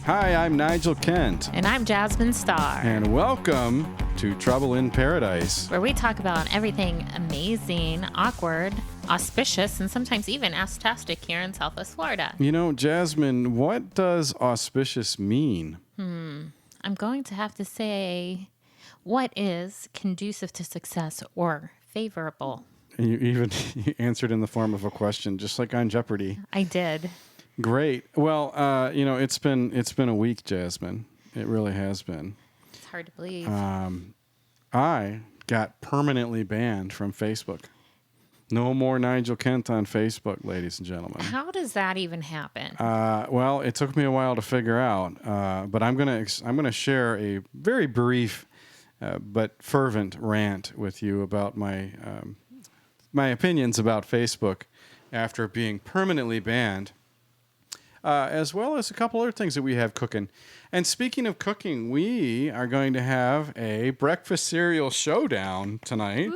Hi, I'm Nigel Kent. And I'm Jasmine Starr. And welcome to Trouble in Paradise, where we talk about everything amazing, awkward, auspicious, and sometimes even astastic here in Southwest Florida. You know, Jasmine, what does auspicious mean? I'm going to have to say, what is conducive to success or favorable? And you answered in the form of a question, just like on Jeopardy. I did. Great. Well, it's been a week, Jasmine. It really has been. It's hard to believe. I got permanently banned from Facebook. No more Nigel Kent on Facebook, ladies and gentlemen. How does that even happen? Well, it took me a while to figure out, but I'm gonna share a very brief but fervent rant with you about my opinions about Facebook after being permanently banned. As well as a couple other things that we have cooking. And speaking of cooking, we are going to have a breakfast cereal showdown tonight,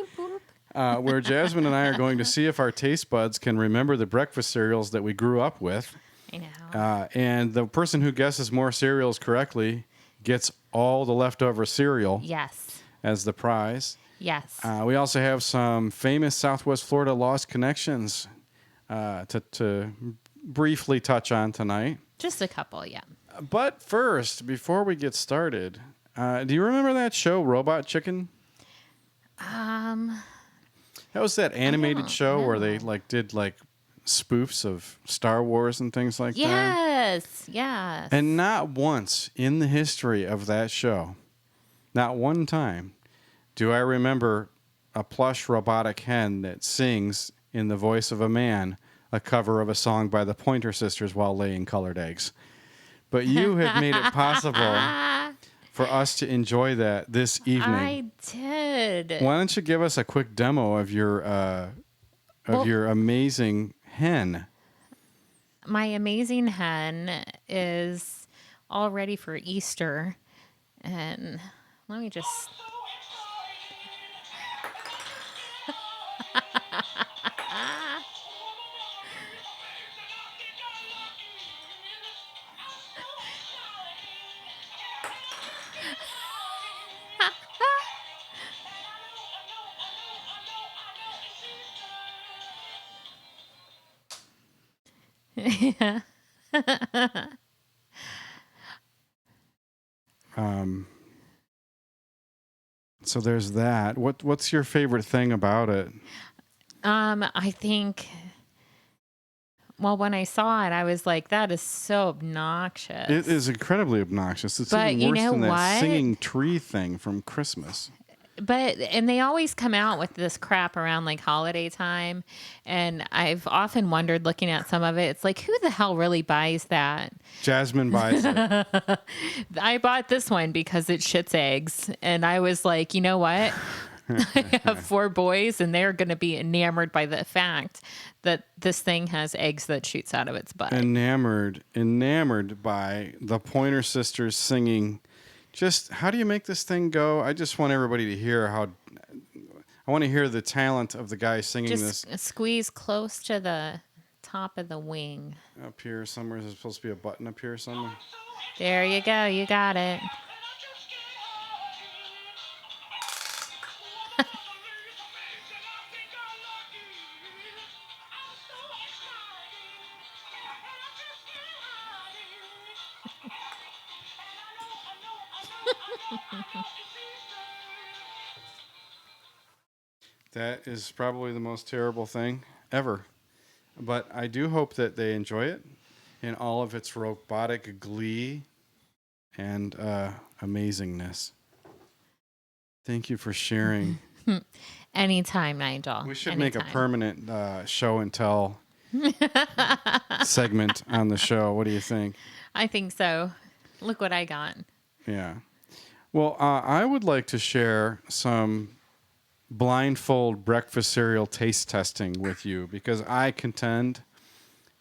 where Jasmine and I are going to see if our taste buds can remember the breakfast cereals that we grew up with. I know. And the person who guesses more cereals correctly gets all the leftover cereal. Yes. As the prize. Yes. We also have some famous Southwest Florida lost connections to briefly touch on tonight. Just a couple, yeah. But first, before we get started, do you remember that show, Robot Chicken? That was that animated show where they did spoofs of Star Wars and things like that. Yes. And not once in the history of that show, not one time, do I remember a plush robotic hen that sings in the voice of a man a cover of a song by the Pointer Sisters while laying colored eggs. But you have made it possible for us to enjoy that this evening. I did. Why don't you give us a quick demo of your amazing hen? My amazing hen is all ready for Easter. And let me just... Yeah. So there's that. What's your favorite thing about it? I think, well, when I saw it, I was like, that is so obnoxious. It is incredibly obnoxious. It's But even worse you know than that what? singing tree thing from Christmas. And they always come out with this crap around holiday time. And I've often wondered, looking at some of it, it's like, who the hell really buys that? Jasmine buys it. I bought this one because it shits eggs. And I was like, you know what? I have 4 boys and they're going to be enamored by the fact that this thing has eggs that shoots out of its butt. Enamored by the Pointer Sisters singing. Just how do you make this thing go? I just want everybody to hear I want to hear the talent of the guy singing this. Just squeeze close to the top of the wing. Up here somewhere. There's supposed to be a button up here somewhere. There you go. You got it. That is probably the most terrible thing ever. But I do hope that they enjoy it in all of its robotic glee and amazingness. Thank you for sharing. Anytime, Nigel. We should Anytime. make a permanent show and tell segment on the show. What do you think? I think so. Look what I got. Yeah. Well, I would like to share some blindfold breakfast cereal taste testing with you because I contend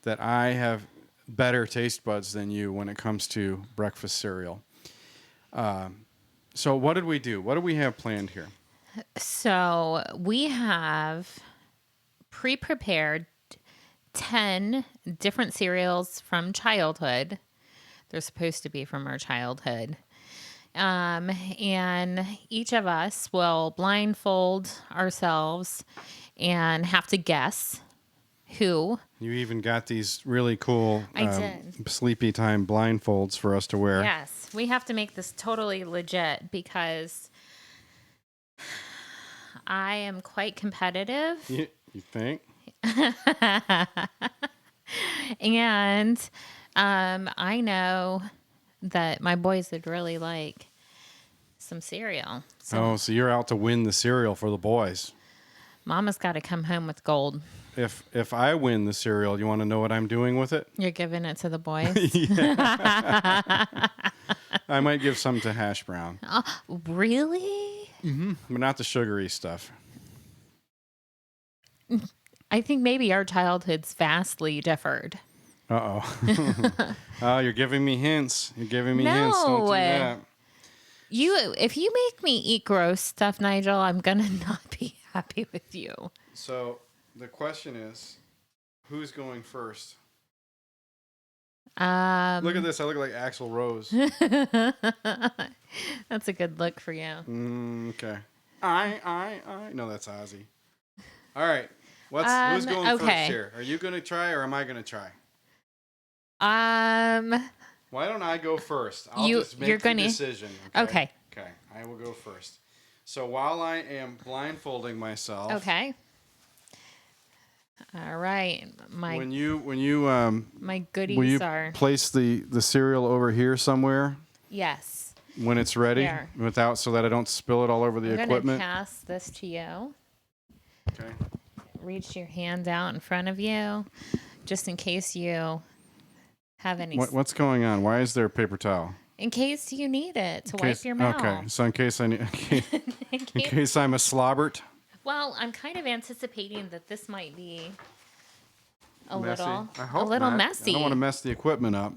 that I have better taste buds than you when it comes to breakfast cereal. So what did we do? What do we have planned here? So we have pre-prepared 10 different cereals from childhood They're supposed to be from our childhood. And each of us will blindfold ourselves and have to guess who. You even got these really cool I did. sleepy time blindfolds for us to wear. Yes, we have to make this totally legit because I am quite competitive. You think? And I know that my boys would really like some cereal. So So you're out to win the cereal for the boys. Mama's got to come home with gold. If I win the cereal, you want to know what I'm doing with it? You're giving it to the boys? I might give some to Hash Brown, Really? but not the sugary stuff. I think maybe our childhoods vastly differed. Uh-oh. Oh, you're giving me hints. You're giving me hints. Don't do No. that. If you make me eat gross stuff, Nigel, I'm gonna not be happy with you. So the question is, who's going first? Look at this. I look like Axl Rose. That's a good look for you. Okay. I. No, that's Ozzy. All right. Who's going first here? Are you going to try or am I going to try? Why don't I go first? I'll just make the decision. Okay. Okay. I will go first. So while I am blindfolding myself. Okay. All right. When you my goodies will you are place the cereal over here somewhere yes. when it's ready There. so that I don't spill it all over the I'm equipment. gonna pass this to you. Okay. Reach your hand out in front of you, just in case you have any. What's going on? Why is there a paper towel? In case you need it to wipe your mouth. Okay, so in case I need, in case I'm a slobbert. Well, I'm kind of anticipating that this might be a Messy. little, I hope a little not. messy. I don't want to mess the equipment up.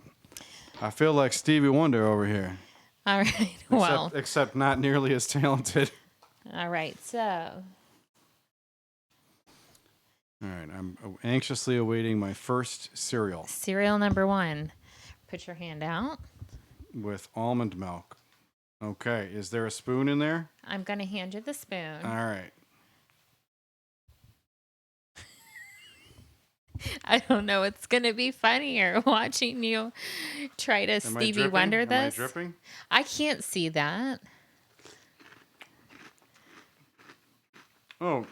I feel like Stevie Wonder over here. All right. Well. Except not nearly as talented. All right. So. All right. I'm anxiously awaiting my first cereal. Cereal number 1. Put your hand out. With almond milk. Okay. Is there a spoon in there? I'm going to hand you the spoon. All right. I don't know what's going to be funnier, watching you try to Stevie Wonder this. Am I dripping? I can't see that. Oh,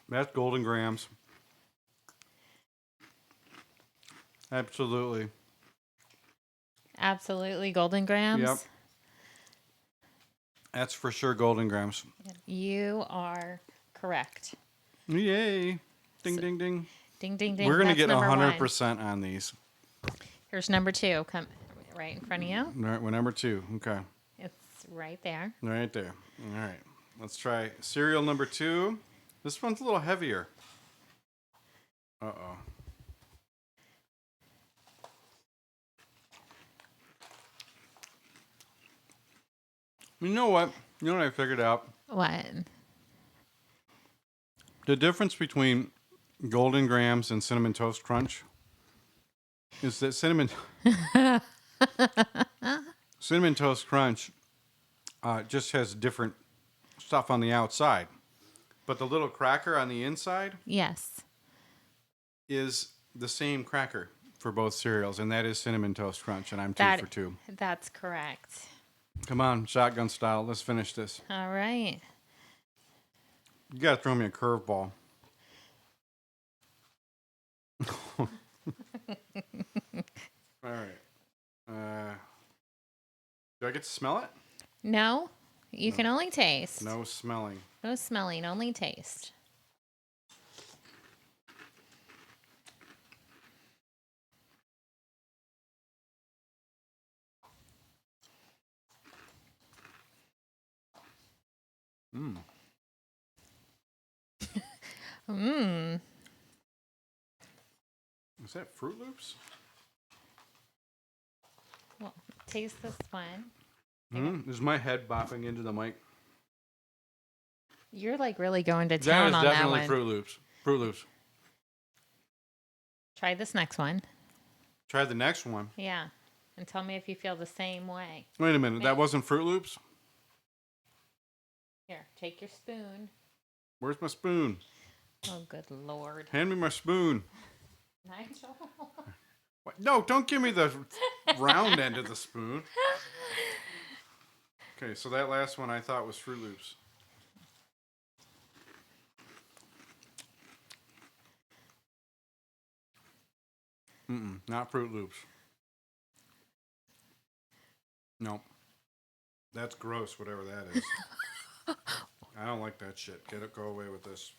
that's Golden Grams. Absolutely. Absolutely Golden Grams? Yep. That's for sure Golden Grams. You are correct. Yay. Ding, ding, ding. Ding, ding, ding. We're going to That's get number 100% on these. Here's number 2. Come right in front of you. All right, we're number 2. Okay. It's right there. Right there. All right. Let's try cereal number 2. This one's a little heavier. Uh-oh. You know what? You know what I figured out? What? The difference between Golden Grams and Cinnamon Toast Crunch is that Cinnamon Toast Crunch just has different stuff on the outside. But the little cracker on the inside Yes. is the same cracker for both cereals, and that is Cinnamon Toast Crunch, and I'm 2 for 2. That's correct. Come on, shotgun style. Let's finish this. All right. You got to throw me a curveball. All right. Do I get to smell it? No, you can only taste. No smelling. No smelling, only taste. Mmm. Mmm. Is that Fruit Loops? Well, taste this one. Is my head bopping into the mic? You're like really going to That town is on that definitely one. Fruit Loops. Fruit Loops. Try this next one. Try the next one. Yeah. And tell me if you feel the same way. Wait a minute. That wasn't Fruit Loops? Here, take your spoon. Where's my spoon? Oh, good Lord. Hand me my spoon. Nigel? What? No, don't give me the round end of the spoon. Okay, so that last one I thought was Fruit Loops. Not Fruit Loops. Nope. That's gross, whatever that is. I don't like that shit. Go away with this.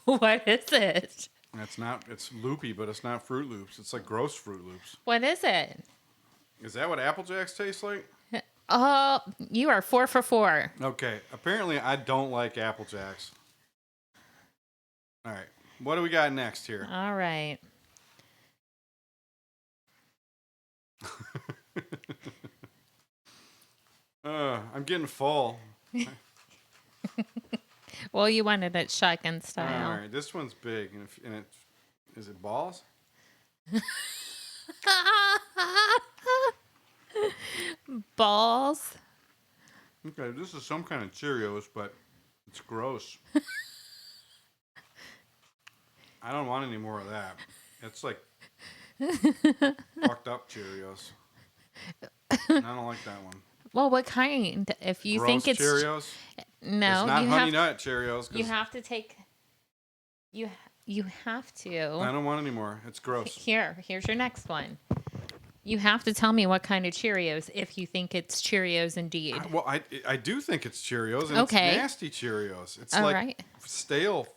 What is it? It's loopy, but it's not Fruit Loops. It's like gross Fruit Loops. What is it? Is that what Apple Jacks taste like? Oh, you are 4 for 4. Okay, apparently I don't like Apple Jacks. All right, what do we got next here? All right. I'm getting full. Well, you wanted it shotgun style. All right, this one's big, is it balls? Balls. Okay, this is some kind of Cheerios, but it's gross. I don't want any more of that. It's like fucked up Cheerios. I don't like that one. Well, what kind? If you Gross think it's Cheerios. no, It's not you Honey have Nut Cheerios. 'Cause you have to take you have to. I don't want any more. It's gross. Here's your next one. You have to tell me what kind of Cheerios if you think it's Cheerios indeed. I do think it's Cheerios, and Okay. it's nasty Cheerios. It's All like right. stale.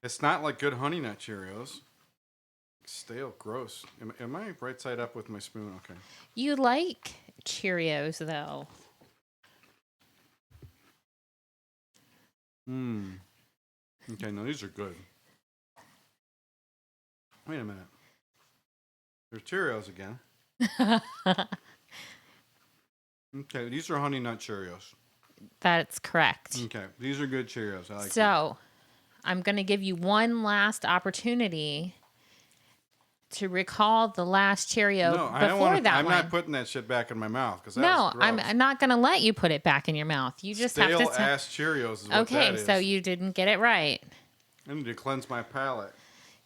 It's not like good Honey Nut Cheerios. Stale, gross. Am I right side up with my spoon? Okay. You like Cheerios though. Okay, no, these are good. Wait a minute. There's Cheerios again. Okay, these are Honey Nut Cheerios. That's correct. Okay, these are good Cheerios. I like them. So, I'm going to give you one last opportunity to recall the last Cheerio No, I before don't want that I'm one. not putting that shit back in my mouth because No, I'm not going to let you put it back in your mouth. You just Stale have to. ass Cheerios is what Okay, that is. so you didn't get it right. I need to cleanse my palate.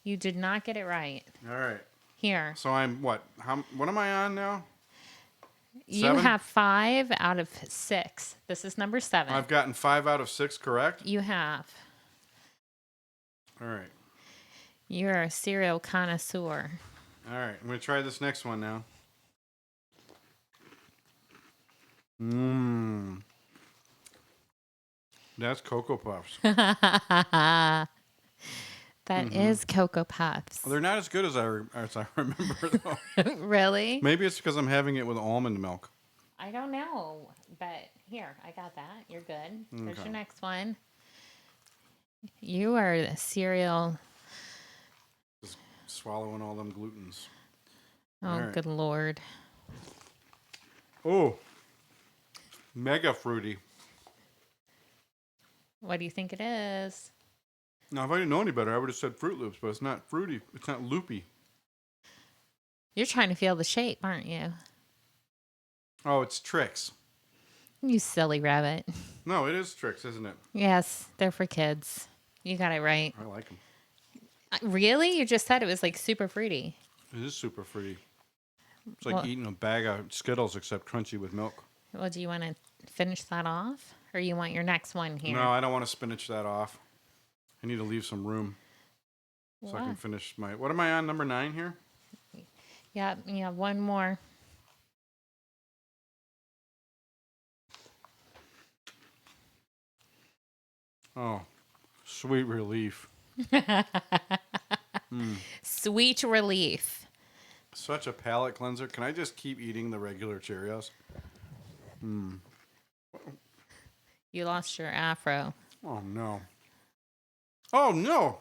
You did not get it right. All right. Here, So I'm what? What am I on now? you 7? have 5 out of 6. This is number 7. I've gotten 5 out of 6 correct. You have. All right. You're a cereal connoisseur. All right. I'm gonna try this next one now. That's Cocoa Puffs. That is Cocoa Puffs. They're not as good as I remember though. Really? Maybe it's because I'm having it with almond milk. I don't know, but here, I got that. You're good. Here's Okay. your next one. You are the cereal. Just swallowing all them glutens. Oh, All right. good Lord. Oh, mega fruity. What do you think it is? Now, if I didn't know any better, I would have said Fruit Loops, but it's not fruity. It's not loopy. You're trying to feel the shape, aren't you? Oh, it's Trix. You silly rabbit. No, it is Trix, isn't it? Yes, they're for kids. You got it right. I like them. Really? You just said it was like super fruity. It is super fruity. It's like Well- eating a bag of Skittles except crunchy with milk. Well, do you want to finish that off? Or you want your next one here? No, I don't want to spinach that off. I need to leave some room so I can Why? finish my... What am I on, number 9 here? Yeah, one more. Oh, sweet relief. Sweet relief. Such a palate cleanser. Can I just keep eating the regular Cheerios? You lost your afro. Oh, no. Oh, no.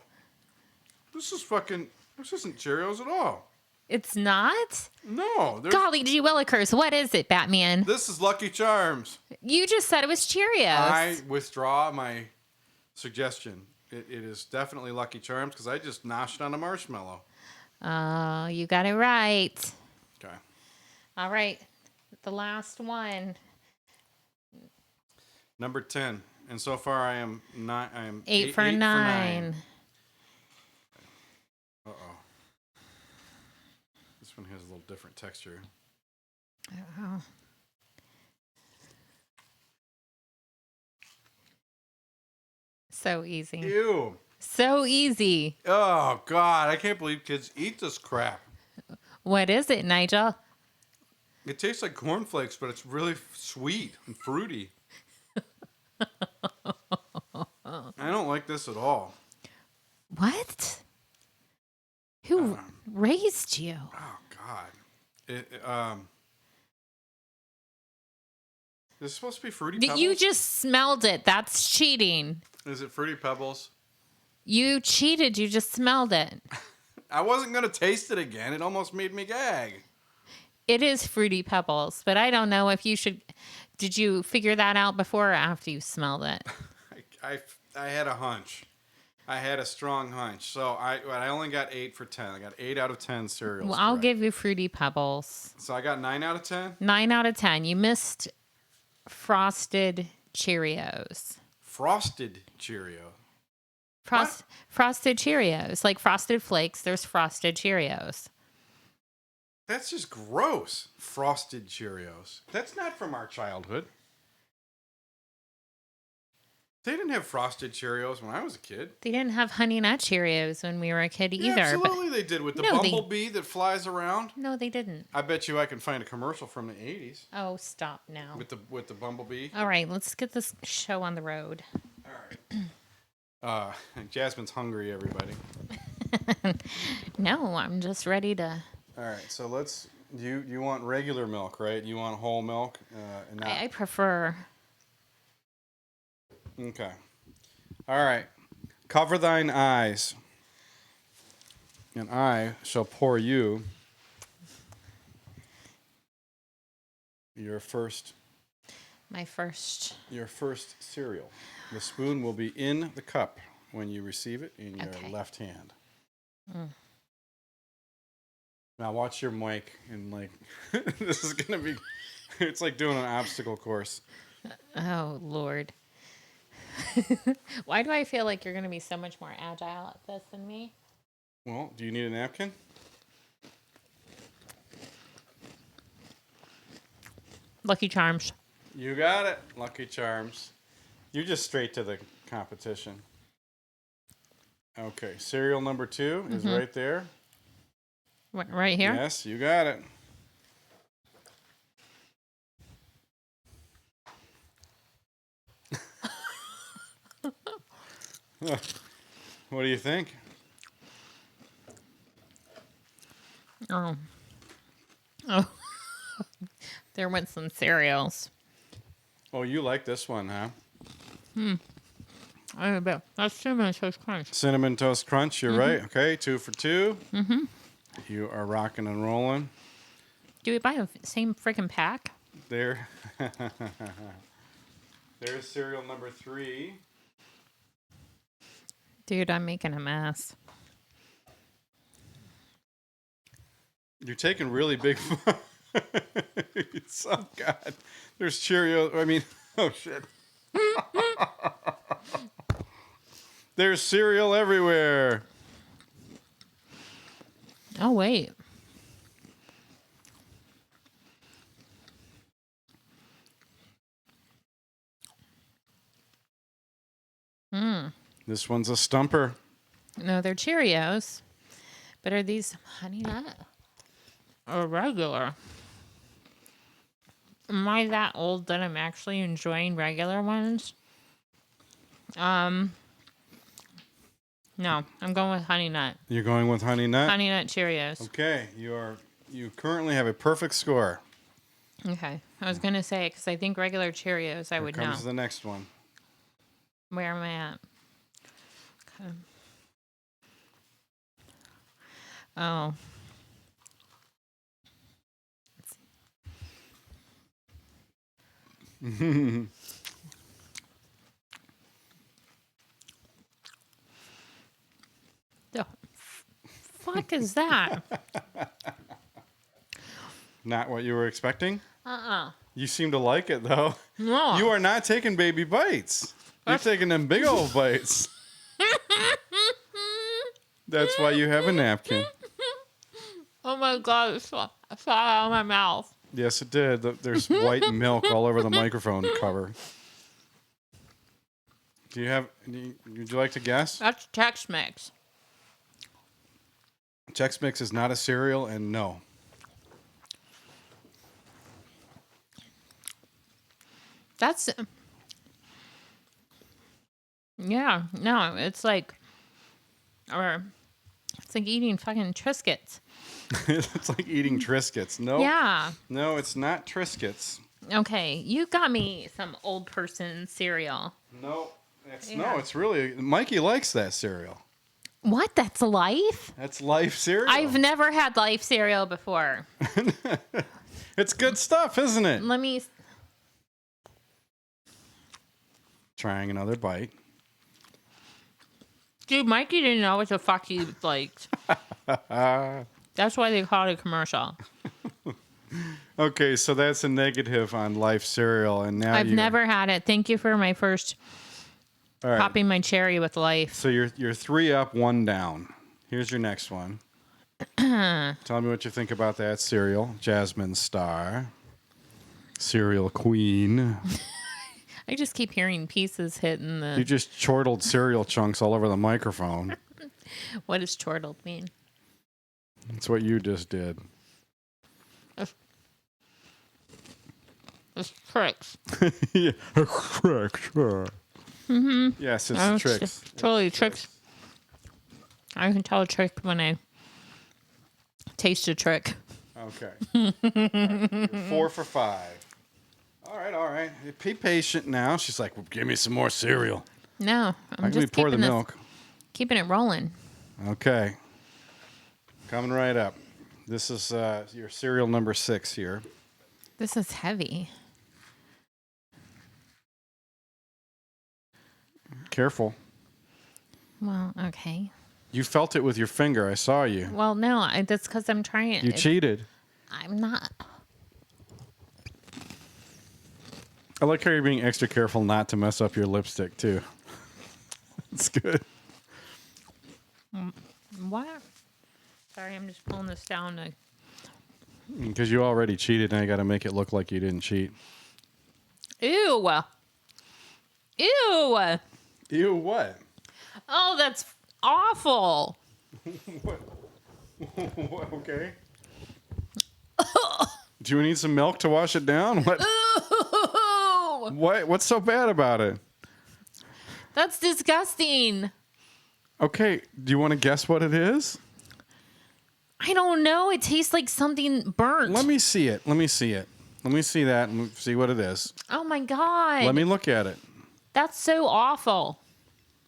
This isn't Cheerios at all. It's not? No. Golly gee willikers, what is it, Batman? This is Lucky Charms. You just said it was Cheerios. I withdraw my suggestion. It is definitely Lucky Charms because I just noshed on a marshmallow. Oh, you got it right. Okay. All right. The last one. Number 10. And so far I am not. I am 8 for 9. Uh oh. This one has a little different texture. Oh. So easy. Ew. So easy. Oh God! I can't believe kids eat this crap. What is it, Nigel? It tastes like cornflakes, but it's really sweet and fruity. I don't like this at all. What? Who raised you? Oh God! Is it supposed to be Fruity Pebbles? You just smelled it. That's cheating. Is it Fruity Pebbles? You cheated. You just smelled it. I wasn't gonna taste it again. It almost made me gag. It is Fruity Pebbles, but I don't know if you should. Did you figure that out before or after you smelled it? I had a hunch. I had a strong hunch. So I only got 8 for 10. I got 8 out of 10 cereals. Well, I'll correct. give you Fruity Pebbles. So I got 9 out of 10? 9 out of 10. You missed Frosted Cheerios. Frosted Cheerio. Frosted Cheerios. Like Frosted Flakes, there's Frosted Cheerios. That's just gross. Frosted Cheerios. That's not from our childhood. They didn't have Frosted Cheerios when I was a kid. They didn't have Honey Nut Cheerios when we were a kid either. Absolutely they did, with the bumblebee that flies around. No, they didn't. I bet you I can find a commercial from the 80s. Oh, stop now. With the bumblebee. All right, let's get this show on the road. All right. Jasmine's hungry, everybody. No, I'm just ready to... All right, so let's... You want regular milk, right? You want whole milk? And not... I prefer... Okay. All right. Cover thine eyes, and I shall pour you your first cereal. The spoon will be in the cup when you receive it in your left hand. Now watch your mic, and this is gonna be... It's like doing an obstacle course. Oh, Lord. Why do I feel like you're going to be so much more agile at this than me? Well, do you need a napkin? Lucky Charms. You got it. Lucky Charms. You're just straight to the competition. Okay, cereal number 2 is right there. Right here? Yes, you got it. What do you think? Oh. There went some cereals. Oh, you like this one, huh? I bet. That's Cinnamon Toast Crunch. Cinnamon Toast Crunch, you're right. Okay, 2 for 2. You are rocking and rolling. Do we buy the same freaking pack? There. There's cereal number 3. Dude, I'm making a mess. You're taking really big... Oh, God. There's Cheerios. I mean, oh, shit. There's cereal everywhere. Oh, wait. This one's a stumper. No, they're Cheerios. But are these Honey Nut or regular? Am I that old that I'm actually enjoying regular ones? No, I'm going with Honey Nut. You're going with Honey Nut? Honey Nut Cheerios. Okay, you currently have a perfect score. Okay, I was gonna say because I think regular Cheerios I would know. Here comes the next one. Where am I at? Okay. Oh. The fuck is that? Not what you were expecting? Uh-uh. You seem to like it, though. No. You are not taking baby bites. You're taking them big old bites. That's why you have a napkin. Oh my God, it fell out of my mouth. Yes, it did. There's white milk all over the microphone cover. Would you like to guess? That's Chex Mix. Chex Mix is not a cereal, and no. That's... Yeah, no, it's like eating fucking Triscuits. It's like eating Triscuits. No. Yeah. No, it's not Triscuits. Okay, you got me some old person cereal. No, it's really... Mikey likes that cereal. What? That's Life? That's Life cereal. I've never had Life cereal before. It's good stuff, isn't it? Let me... Trying another bite. Dude, Mikey didn't know what the fuck he liked. That's why they called it a commercial. Okay, so that's a negative on Life cereal, and now I've never had it. Thank you for my first popping my cherry with Life. So you're 3 up, 1 down. Here's your next one. Tell me what you think about that cereal. Jasmine Star. Cereal Queen. I just keep hearing pieces hitting the... You just chortled cereal chunks all over the microphone. What does chortled mean? That's what you just did. It's tricks. Yeah, tricks. Mm-hmm. Yes, it's tricks. Totally tricks. I can tell a trick when I taste a trick. Okay. Right. You're 4 for 5. All right. Be patient now. She's like, well, give me some more cereal. No, I'm just pour the milk. Keeping it rolling. Okay. Coming right up. This is your cereal number 6 here. This is heavy. Careful. Well, okay. You felt it with your finger. I saw you. Well, no, that's because I'm trying. You cheated. I'm not. I like how you're being extra careful not to mess up your lipstick, too. It's good. What? Sorry, I'm just pulling this down. Because you already cheated, and I got to make it look like you didn't cheat. Ew. Ew. Ew, what? Oh, that's awful. What? Okay. Do you need some milk to wash it down? What? Ooh. What? What's so bad about it? That's disgusting. Okay. Do you want to guess what it is? I don't know. It tastes like something burnt. Let me see it. Let me see it. Let me see that and see what it is. Oh my God. Let me look at it. That's so awful.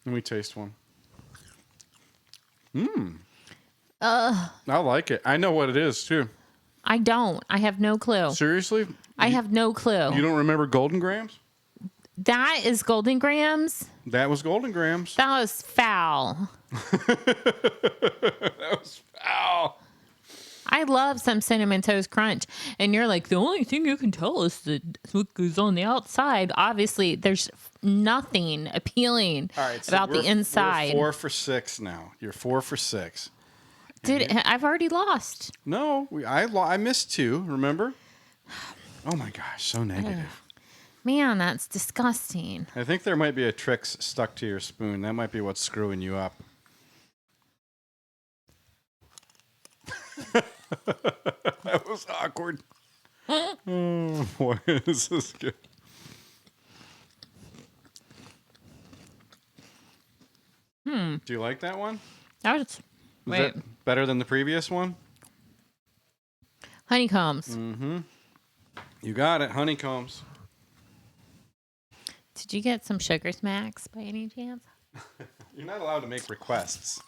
Let me taste one. I like it. I know what it is, too. I don't. I have no clue. Seriously? I have no clue. You don't remember Golden Grams? That is Golden Grams? That was Golden Grams. That was foul. That was foul. I love some Cinnamon Toast Crunch. And you're like, the only thing you can tell us that what goes on the outside. Obviously, there's nothing appealing about the inside. We're 4 for 6 now. You're 4 for 6. Dude, I've already lost. No, I missed 2, remember? Oh my gosh, so negative. Man, that's disgusting. I think there might be a trick stuck to your spoon. That might be what's screwing you up. That was awkward. Oh, boy, this is good. Do you like that one? That was... Is Wait. that better than the previous one? Honeycombs. Mm-hmm. You got it, honeycombs. Did you get some Sugar Smacks by any chance? You're not allowed to make requests.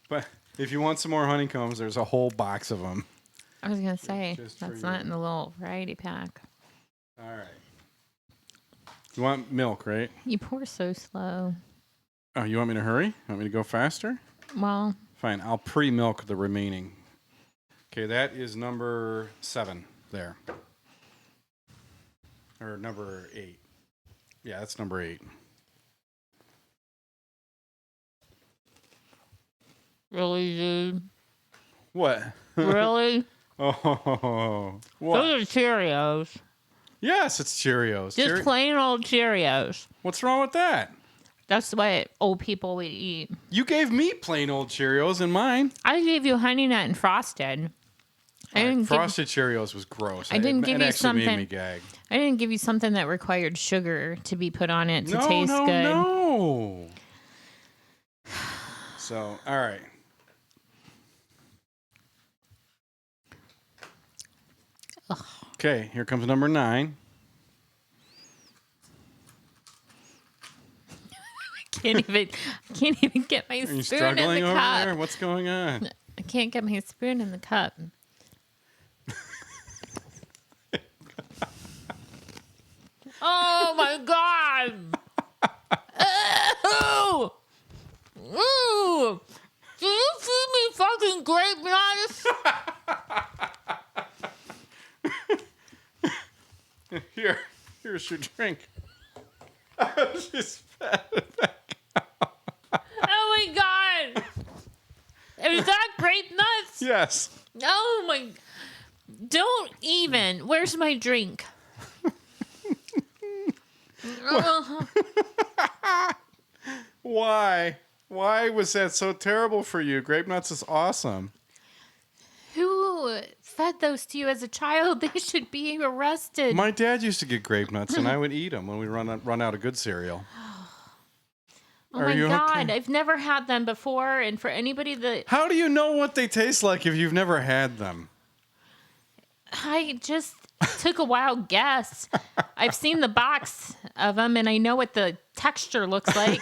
But if you want some more honeycombs, there's a whole box of them. I was going to say, Just for that's you. not in the little variety pack. All right. You want milk, right? You pour so slow. Oh, you want me to hurry? Want me to go faster? Well, Fine. I'll pre-milk the remaining. Okay, that is number 7 there. Or number 8. Yeah, that's number 8. Really, dude? What? Really? Oh, what? Those are Cheerios. Yes, it's Cheerios. Just plain old Cheerios. What's wrong with that? That's what old people would eat. You gave me plain old Cheerios in mine. I gave you Honey Nut and Frosted. Frosted Cheerios was gross. I didn't give you something. It actually made me gag. I didn't give you something that required sugar to be put on it to taste good. No. So, all right. Ugh. Okay, here comes number 9. Can't even get my Are you spoon struggling in the over cup. there? What's going on? I can't get my spoon in the cup. Oh my god! Ew! Ew! Can you feed me fucking grape nuts? Here's your drink. She spat it back. Oh my god! Is that grape nuts? Yes. Oh my! Don't even. Where's my drink? Why? Why was that so terrible for you? Grape nuts is awesome. Who fed those to you as a child? They should be arrested. My dad used to get grape nuts, and I would eat them when we run out of good cereal. Oh my god, okay? I've never had them before, and for anybody that... How do you know what they taste like if you've never had them? I just took a wild guess. I've seen the box of them, and I know what the texture looks like.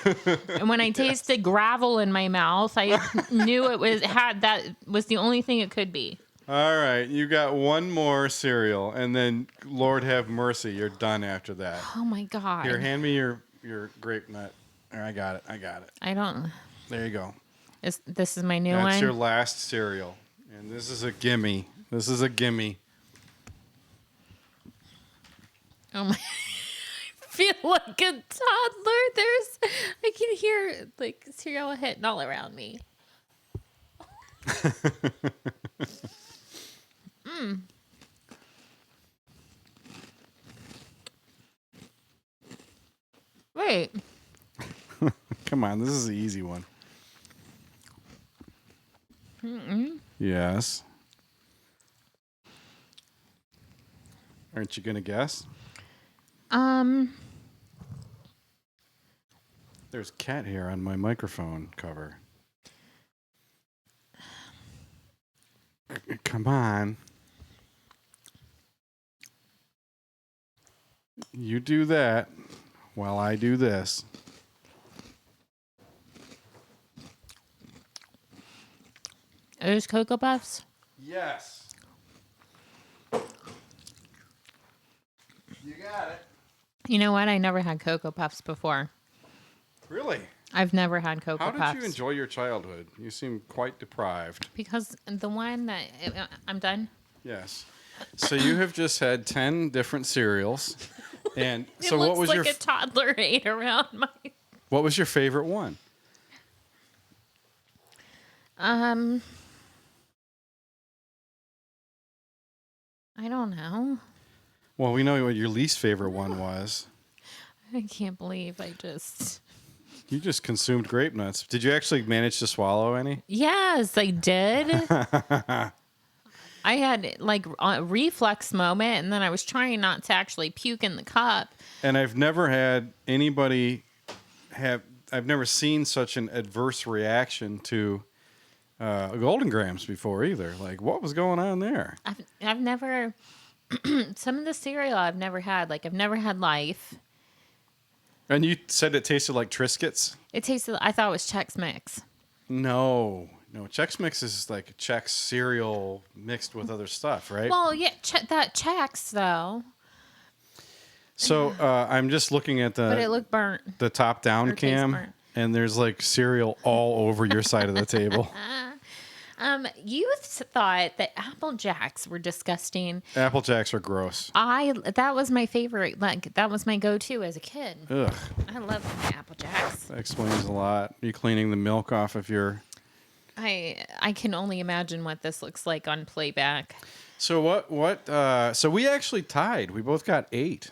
And when I tasted gravel in my mouth, I knew that was the only thing it could be. All right, you got one more cereal, and then Lord have mercy, you're done after that. Oh my god! Here, hand me your grape nut. I got it. I don't. There you go. This is my new one? That's your last cereal. And this is a gimme. Oh my. I feel like a toddler. I can hear like cereal hitting all around me. Wait. Come on, this is the easy one. Yes. Aren't you gonna guess? There's cat hair on my microphone cover. Come on. You do that while I do this. Are those Cocoa Puffs? Yes. You got it. You know what? I never had Cocoa Puffs before. Really? I've never had Cocoa Puffs. How did you enjoy your childhood? You seem quite deprived. Because the one that... I'm done? Yes. So you have just had 10 different cereals. And so what was looks your... like a toddler ate around my... What was your favorite one? I don't know. Well, we know what your least favorite one was. I can't believe I just... You just consumed grape nuts. Did you actually manage to swallow any? Yes, I did. I had like a reflex moment, and then I was trying not to actually puke in the cup. And I've never had anybody I've never seen such an adverse reaction to Golden Grams before either. Like, what was going on there? I've never... Some of the cereal I've never had. Like, I've never had Life. And you said it tasted like Triscuits? It tasted... I thought it was Chex Mix. No, Chex Mix is like Chex cereal mixed with other stuff, right? Well, yeah, that Chex, though. So I'm just looking at but it looked burnt. the top-down cam, and there's like cereal all over your side of the table. You thought that Apple Jacks were disgusting. Apple Jacks are gross. That was my favorite. Like that was my go-to as a kid. Ugh. I love Apple Jacks. That explains a lot. You cleaning the milk off of your... I can only imagine what this looks like on playback. So so we actually tied. We both got 8.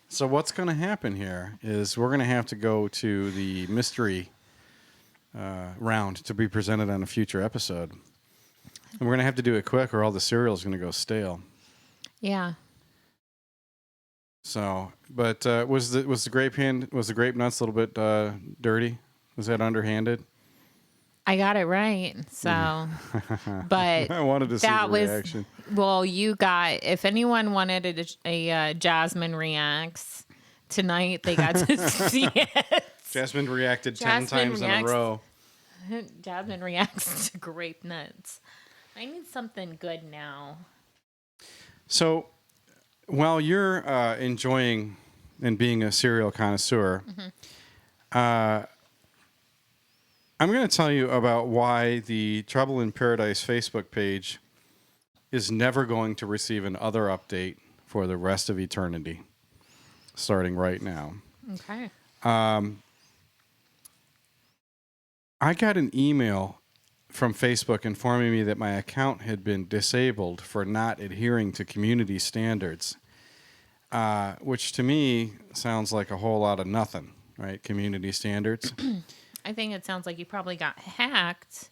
So what's going to happen here is we're going to have to go to the mystery round to be presented on a future episode. And we're going to have to do it quick or all the cereal is going to go stale. Yeah. So, but was the grape nuts a little bit dirty? Was that underhanded? I got it right. So, but I wanted to see the reaction. Well, you got, if anyone wanted a Jasmine Reacts tonight, they got to see it. Jasmine reacted 10 times in a row. Jasmine reacts to grape nuts. I need something good now. So, while you're enjoying and being a cereal connoisseur, I'm going to tell you about why the Trouble in Paradise Facebook page is never going to receive another update for the rest of eternity, starting right now. Okay. I got an email from Facebook informing me that my account had been disabled for not adhering to community standards, which to me sounds like a whole lot of nothing, right? Community standards. I think it sounds like you probably got hacked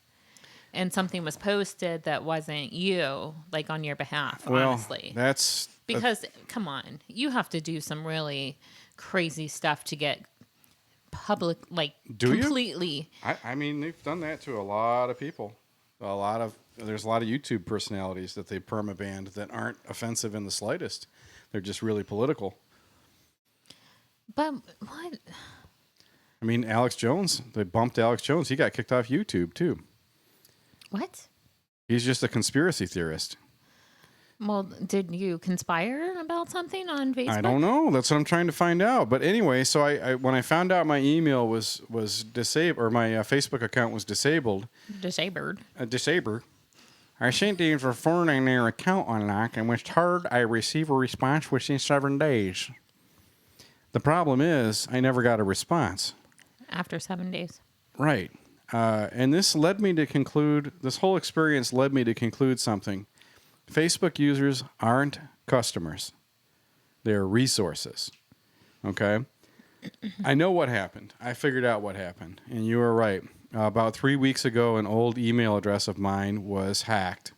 and something was posted that wasn't you, like on your behalf, honestly. That's... Because, come on, you have to do some really crazy stuff to get public, like, completely. I mean, they've done that to a lot of people. There's a lot of YouTube personalities that they perma-banned that aren't offensive in the slightest. They're just really political. But what? I mean, Alex Jones, they bumped Alex Jones. He got kicked off YouTube, too. What? He's just a conspiracy theorist. Well, did you conspire about something on Facebook? I don't know. That's what I'm trying to find out. But anyway, so I when I found out my email was disabled, or my Facebook account was disabled. Disabled. I sent in for forwarding their account unlock and was told I receive a response within 7 days. The problem is I never got a response. After 7 days. Right. And this whole experience led me to conclude something. Facebook users aren't customers. They're resources. Okay? I know what happened. I figured out what happened. And you were right. About 3 weeks ago, an old email address of mine was hacked.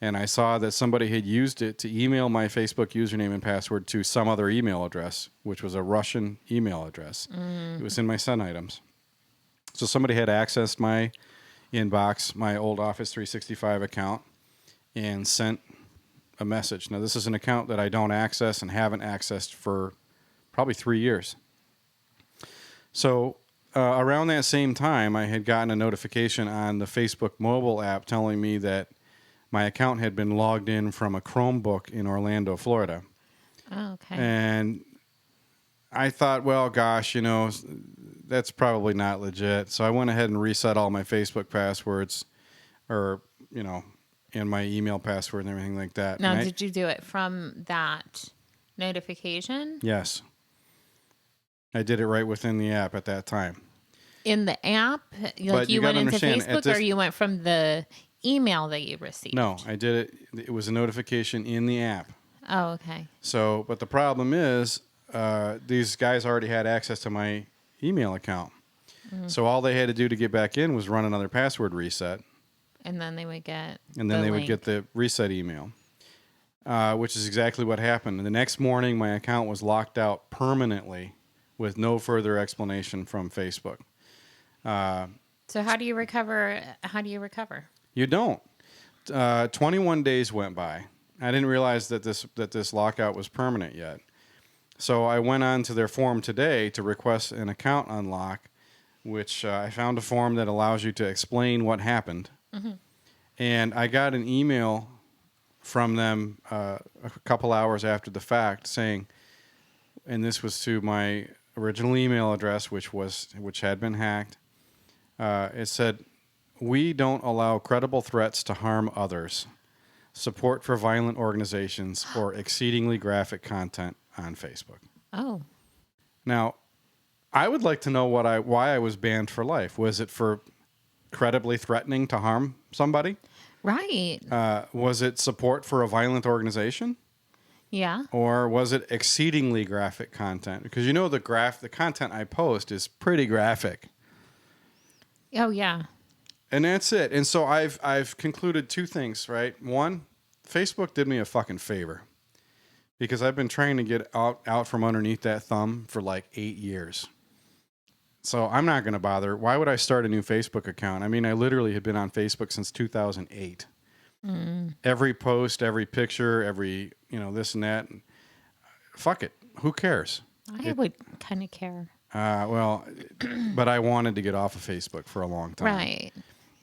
And I saw that somebody had used it to email my Facebook username and password to some other email address, which was a Russian email address. It was in my sent items. So somebody had accessed my inbox, my old Office 365 account, and sent a message. Now, this is an account that I don't access and haven't accessed for probably 3 years. So around that same time, I had gotten a notification on the Facebook mobile app telling me that my account had been logged in from a Chromebook in Orlando, Florida. Oh, okay. And I thought, well, gosh, that's probably not legit. So I went ahead and reset all my Facebook passwords or, and my email password and everything like that. Now, did you do it from that notification? Yes. I did it right within the app at that time. In the app? Like you went into Facebook or you went from the email that you received? No, I did it. It was a notification in the app. Oh, okay. So, but the problem is these guys already had access to my email account. Mm-hmm. So all they had to do to get back in was run another password reset. And then they would get would get the reset email, which is exactly what happened. And the next morning, my account was locked out permanently with no further explanation from Facebook. So how do you recover? You don't. 21 days went by. I didn't realize that this lockout was permanent yet. So I went on to their form today to request an account unlock, which I found a form that allows you to explain what happened. Mm-hmm. And I got an email from them a couple hours after the fact saying, and this was to my original email address, which had been hacked. It said, we don't allow credible threats to harm others, support for violent organizations, or exceedingly graphic content on Facebook. Oh, Now, I would like to know why I was banned for life. Was it for credibly threatening to harm somebody? right. Was it support for a violent organization? Yeah. Or was it exceedingly graphic content? Because you know the content I post is pretty graphic. Oh, yeah. And that's it. And so I've concluded two things, right? One, Facebook did me a fucking favor. Because I've been trying to get out from underneath that thumb for like 8 years. So I'm not going to bother. Why would I start a new Facebook account? I mean, I literally had been on Facebook since 2008. Every post, every picture, every, this and that. Fuck it. Who cares? I would kind of care. But I wanted to get off of Facebook for a long time. Right.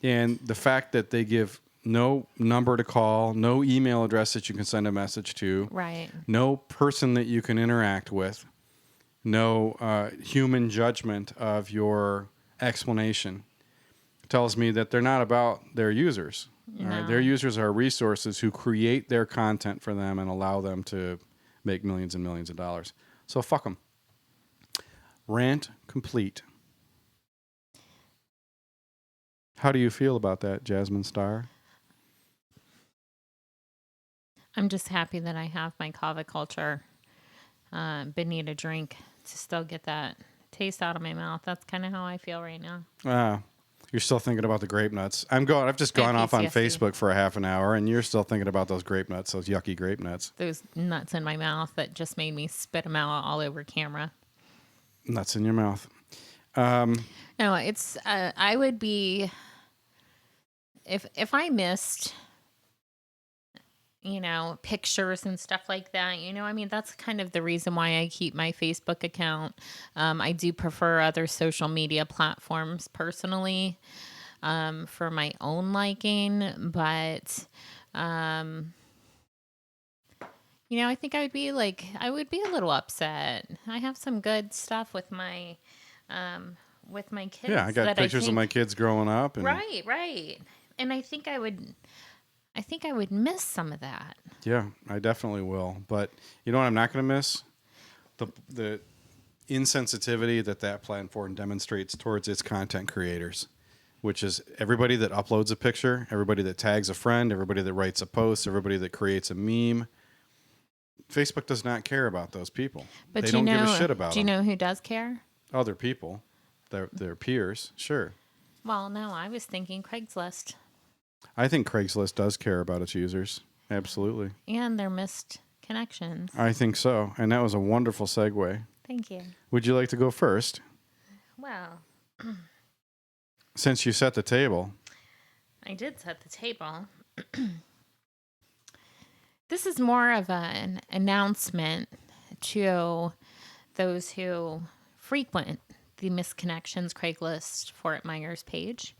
And the fact that they give no number to call, no email address that you can send a message to, Right. no person that you can interact with, no human judgment of your explanation, tells me that they're not about their users. No. All right? Their users are resources who create their content for them and allow them to make millions and millions of dollars. So fuck them. Rant complete. How do you feel about that, Jasmine Starr? I'm just happy that I have my kava culture bonita drink to still get that taste out of my mouth. That's kind of how I feel right now. You're still thinking about the grape nuts. I've just gone off on PTSD. Facebook for a half an hour, and you're still thinking about those grape nuts, those yucky grape nuts. Those nuts in my mouth that just made me spit them out all over camera. Nuts in your mouth. No, it's I would be if I missed pictures and stuff like that, I mean, that's kind of the reason why I keep my Facebook account. I do prefer other social media platforms personally, for my own liking, but, I think I would be a little upset. I have some good stuff with my kids. Yeah, I got pictures of my kids growing up. And Right. And I think I would miss some of that. yeah, I definitely will. But you know what I'm not going to miss? The insensitivity that platform demonstrates towards its content creators, which is everybody that uploads a picture, everybody that tags a friend, everybody that writes a post, everybody that creates a meme. Facebook does not care about those people. But they don't give a shit about them. Do you know who does care? Other people, their peers, sure. Well, no, I was thinking Craigslist. I think Craigslist does care about its users. Absolutely. And their missed connections. I think so. And that was a wonderful segue. Thank you. Would you like to go first? Well, Since you set the table. I did set the table. This is more of an announcement to those who frequent the Missed Connections Craigslist Fort Myers page.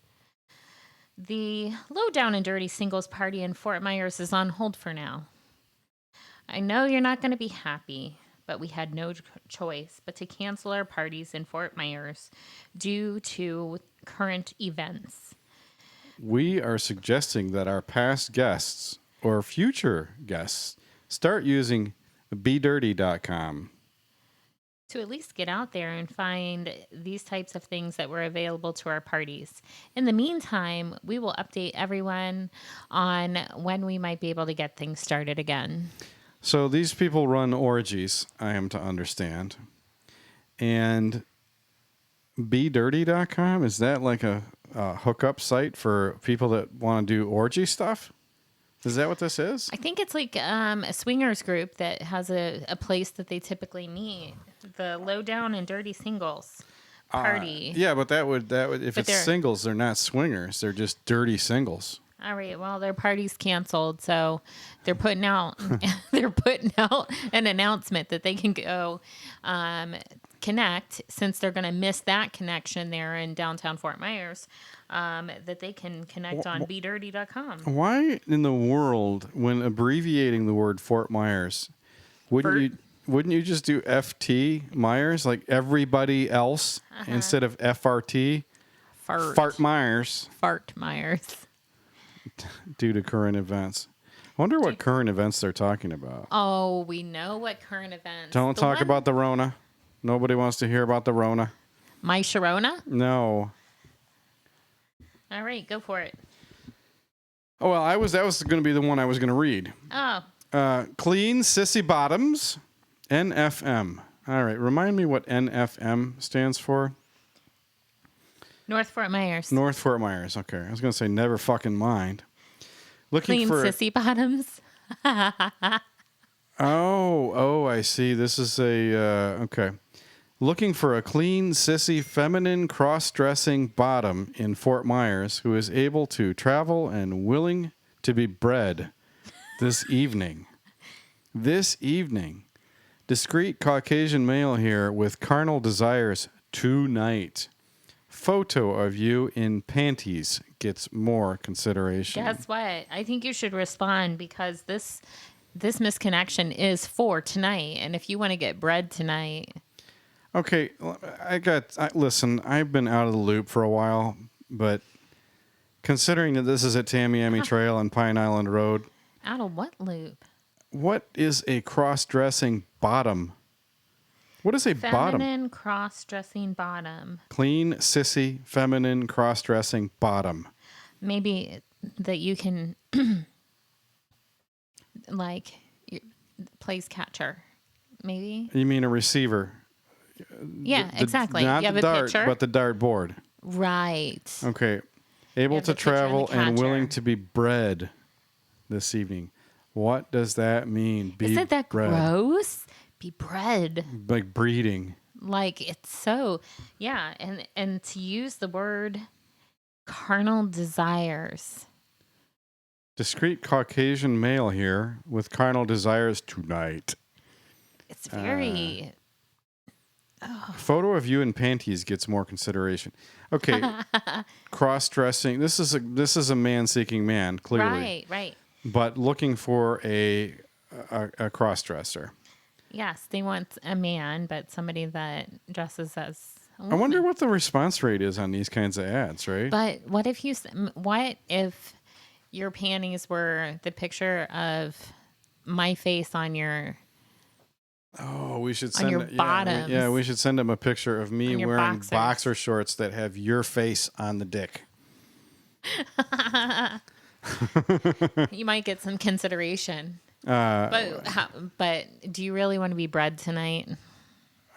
The Low Down and Dirty Singles Party in Fort Myers is on hold for now. I know you're not going to be happy, but we had no choice but to cancel our parties in Fort Myers due to current events. We are suggesting that our past guests or future guests start using bedirty.com. To at least get out there and find these types of things that were available to our parties. In the meantime, we will update everyone on when we might be able to get things started again. So these people run orgies, I am to understand. And bedirty.com, is that like a hookup site for people that want to do orgy stuff? Is that what this is? I think it's like a swingers group that has a place that they typically meet. The Low Down and Dirty Singles Party. Yeah, but that would if But it's singles, they're not swingers. They're just dirty singles. All right. Well, their party's canceled, so they're putting out an announcement that they can go connect, since they're going to miss that connection there in downtown Fort Myers. That they can connect on bedirty.com. Why in the world, when abbreviating the word Fort Myers, wouldn't you just do FT Myers like everybody else instead of FRT? Fart Myers Fart Myers. due to current events. I wonder what current events they're talking about. Oh, we know what current events. Don't talk about the Rona. Nobody wants to hear about the Rona. My Sharona? No. All right, go for it. Oh, well, that was going to be the one I was going to read. Oh. Clean Sissy Bottoms, NFM. All right, remind me what NFM stands for. North Fort Myers. North Fort Myers. Okay, I was going to say never fucking mind. Looking Clean for Sissy Bottoms. Oh, I see. This is okay. Looking for a clean, sissy, feminine, cross-dressing bottom in Fort Myers who is able to travel and willing to be bred this evening. This evening. Discreet Caucasian male here with carnal desires tonight. Photo of you in panties gets more consideration. Guess what? I think you should respond because this misconnection is for tonight. And if you want to get bred tonight. Okay, listen, I've been out of the loop for a while, but considering that this is at Tamiami Trail and Pine Island Road. Out of what loop? What is a cross-dressing bottom? What is a bottom? Feminine cross-dressing bottom. Clean, sissy, feminine, cross-dressing bottom. Maybe that you can, plays catcher. Maybe? You mean a receiver? Yeah, exactly. Not you have the a dart, picture? but the dart board. Right. Okay. Able have to the picture and travel the and willing catcher. to be bred this evening. What does that mean? Be Isn't that bred. gross? Be bred. Like breeding. Like it's so, yeah. And to use the word carnal desires. Discreet Caucasian male here with carnal desires tonight. It's very... Photo of you in panties gets more consideration. Okay, cross-dressing. This is a man-seeking man, clearly. Right. But looking for a cross-dresser. Yes, they want a man, but somebody that dresses as a I woman. wonder what the response rate is on these kinds of ads, right? But what if your panties were the picture of my face on your... Oh, we should on send your bottoms. we should send them a picture of me On your wearing boxers. boxer shorts that have your face on the dick. You might get some consideration. But do you really want to be bred tonight?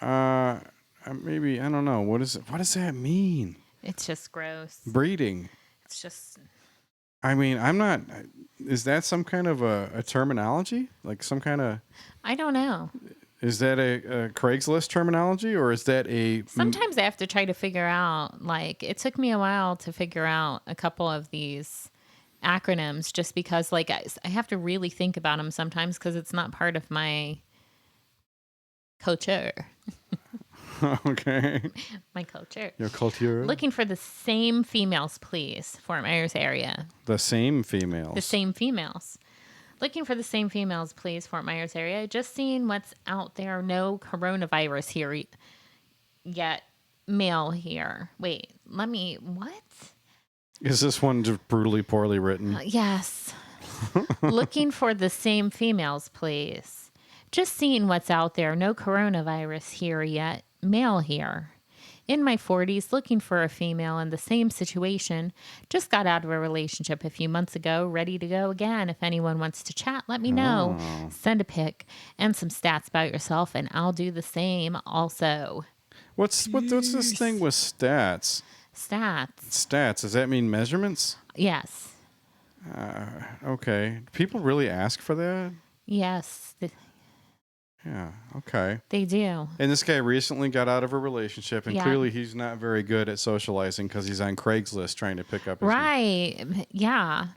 Maybe, I don't know. What does that mean? It's just gross. Breeding. It's just... I mean, is that some kind of a terminology? Like some kind of... I don't know. Is that a Craigslist terminology, or is that a... Sometimes I have to try to figure out, it took me a while to figure out a couple of these acronyms just because, I have to really think about them sometimes because it's not part of my culture. Okay. My culture. Your culture? Looking for the same females, please, Fort Myers area. The same females. The same females. Looking for the same females, please, Fort Myers area. Just seeing what's out there. No coronavirus here yet. Male here. Wait, what? Is this one just brutally poorly written? Yes. Looking for the same females, please. Just seeing what's out there. No coronavirus here yet. Male here. In my 40s, looking for a female in the same situation. Just got out of a relationship a few months ago. Ready to go again. If anyone wants to chat, let me know. Oh. Send a pic and some stats about yourself, and I'll do the same also. What's this thing with stats? Stats. Stats, does that mean measurements? Yes. Okay. People really ask for that? Yes. Yeah, okay. They do. And this guy recently got out of a relationship, and Yeah. clearly he's not very good at socializing because he's on Craigslist trying to pick up his... Right. Yeah.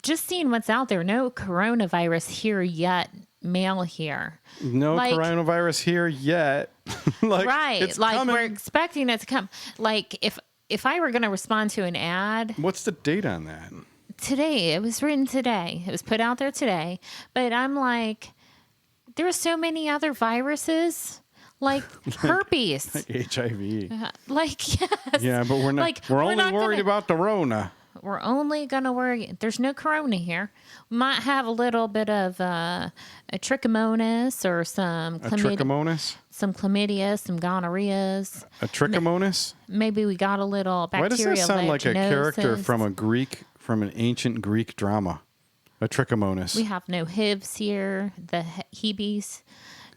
Just seeing what's out there. No coronavirus here yet. Male here. No coronavirus here yet. Right. It's coming. We're expecting it to come. If I were going to respond to an ad What's the date on that? today, it was written today. It was put out there today. But I'm like, there are so many other viruses. like herpes. Like HIV. Like, yes. Yeah, but we're not. Like, we're only not worried gonna, about the Rona. We're only going to worry. There's no corona here. We might have a little bit of a trichomonas or some Trichomonas? some chlamydia, some gonorrheas. A trichomonas? Maybe we got a little Why does bacterial that sound like a character vaginosis. from an ancient Greek drama? A trichomonas. We have no hivs here. The heebies.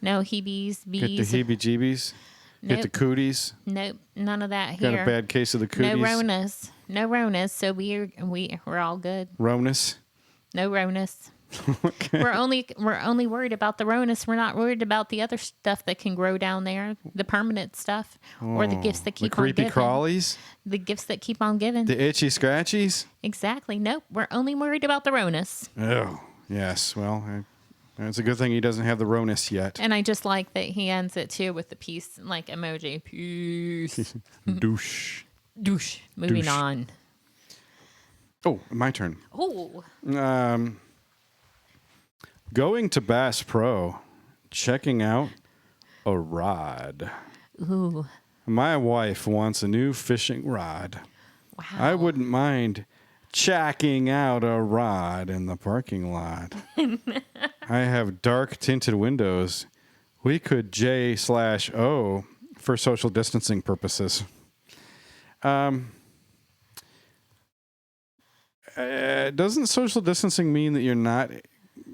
No heebies, bees. Get the heebie-jeebies. Get the Nope. cooties. Nope, none of that here. Got a bad case of the cooties. No Ronas. So we're all good. Ronus. No Ronas. Okay. We're only worried about the Ronas. We're not worried about the other stuff that can grow down there, the permanent stuff, or the gifts that keep The creepy on giving. crawlies. The gifts that keep on giving. The itchy scratchies. Exactly. Nope. We're only worried about the Ronas. Oh, yes. Well, it's a good thing he doesn't have the Ronus yet. And I just like that he ends it too with the peace like emoji. Peace. Douche. Douche. Moving Douche. on. Oh, my turn. Oh. Going to Bass Pro, checking out a rod. Ooh. My wife wants a new fishing rod. Wow. I wouldn't mind checking out a rod in the parking lot. I have dark tinted windows. We could J/O for social distancing purposes. Doesn't social distancing mean that you're not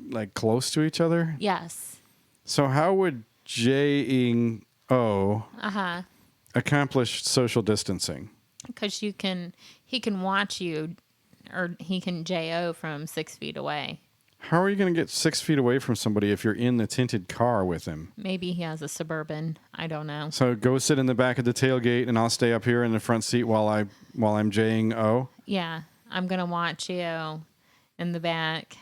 like close to each other? Yes. So how would J-ing-O accomplish social distancing? Because he can watch you, or he can JO from 6 feet away. How are you going to get 6 feet away from somebody if you're in the tinted car with him? Maybe he has a Suburban. I don't know. So go sit in the back of the tailgate, and I'll stay up here in the front seat while I'm J-ing-O. Yeah, I'm gonna watch you in the back,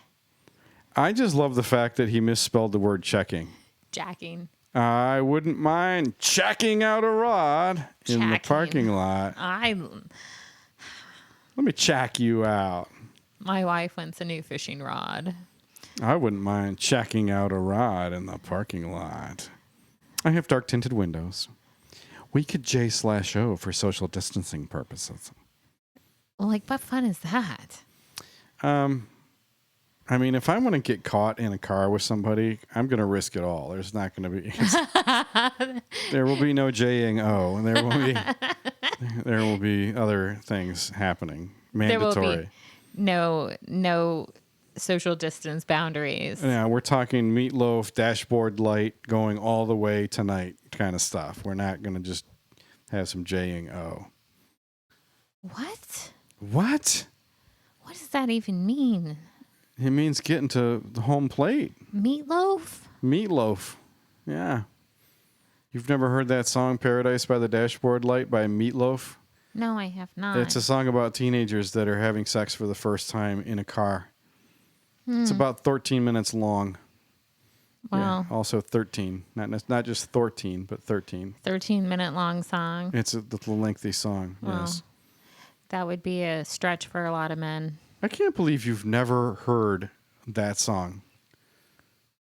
I just love the fact that he misspelled the word checking. jacking. I wouldn't mind checking out a rod in the Checking. parking lot. Let me check you out. My wife wants a new fishing rod. I wouldn't mind checking out a rod in the parking lot. I have dark tinted windows. We could J/O for social distancing purposes. Like, what fun is that? I mean, if I want to get caught in a car with somebody, I'm going to risk it all. There's not going to be. There will be no J-ing-O, and there will be other things happening. Mandatory. There will be no social distance boundaries. Yeah, we're talking meatloaf, dashboard light, going all the way tonight kind of stuff. We're not going to just have some J-ing-O. What? What? What does that even mean? It means getting to the home plate. Meatloaf? Meatloaf. Yeah. You've never heard that song, Paradise by the Dashboard Light by Meatloaf? No, I have not. It's a song about teenagers that are having sex for the first time in a car. It's about 13 minutes long. Wow. Yeah, also 13. Not just 14, but 13. 13-minute long song. It's a lengthy song, Wow. yes. That would be a stretch for a lot of men. I can't believe you've never heard that song.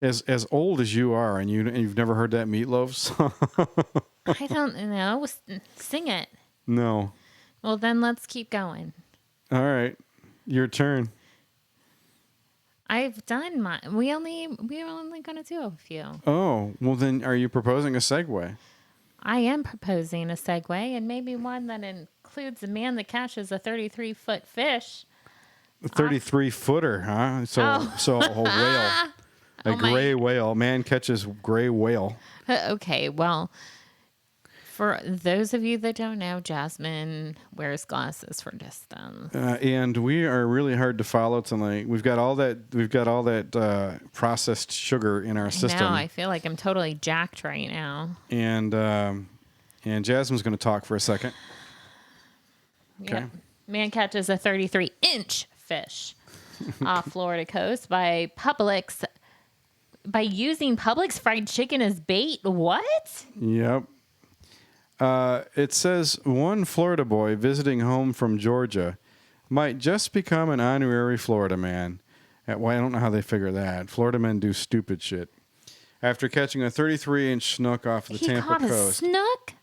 As old as you are, and you've never heard that Meatloaf song? I don't know. Sing it. No. Well, then let's keep going. All right. Your turn. I've done my. We're only going to do a few. Oh, well then are you proposing a segue? I am proposing a segue, and maybe one that includes a man that catches a 33-foot fish. A 33-footer, huh? So a whale. A gray whale. Man catches gray whale. Okay, well, for those of you that don't know, Jasmine wears glasses for distance. And we are really hard to follow tonight. We've got all that processed sugar in our system. Now I feel like I'm totally jacked right now. And Jasmine's going to talk for a second. Okay. Yep. Man catches a 33-inch fish off Florida coast by using Publix fried chicken as bait. What? Yep. It says one Florida boy visiting home from Georgia might just become an honorary Florida man. Well, I don't know how they figure that. Florida men do stupid shit. after catching a 33-inch snook off the He Tampa caught a coast snook?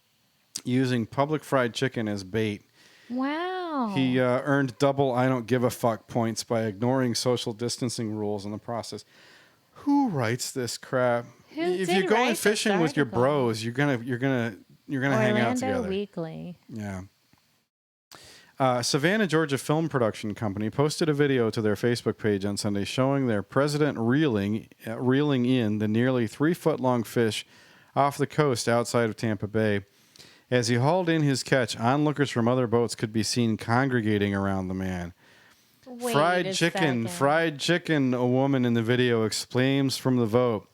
using public fried chicken as bait. Wow. He earned double I don't give a fuck points by ignoring social distancing rules in the process. Who writes this crap? Who If did you're going write fishing this with your article? bros, you're gonna hang out Orlando together. Weekly. Yeah. Savannah, Georgia Film Production Company posted a video to their Facebook page on Sunday showing their president reeling in the nearly 3-foot-long fish off the coast outside of Tampa Bay. As he hauled in his catch, onlookers from other boats could be seen congregating around the man. Wait Fried a chicken, second. fried chicken, a woman in the video exclaims from the boat,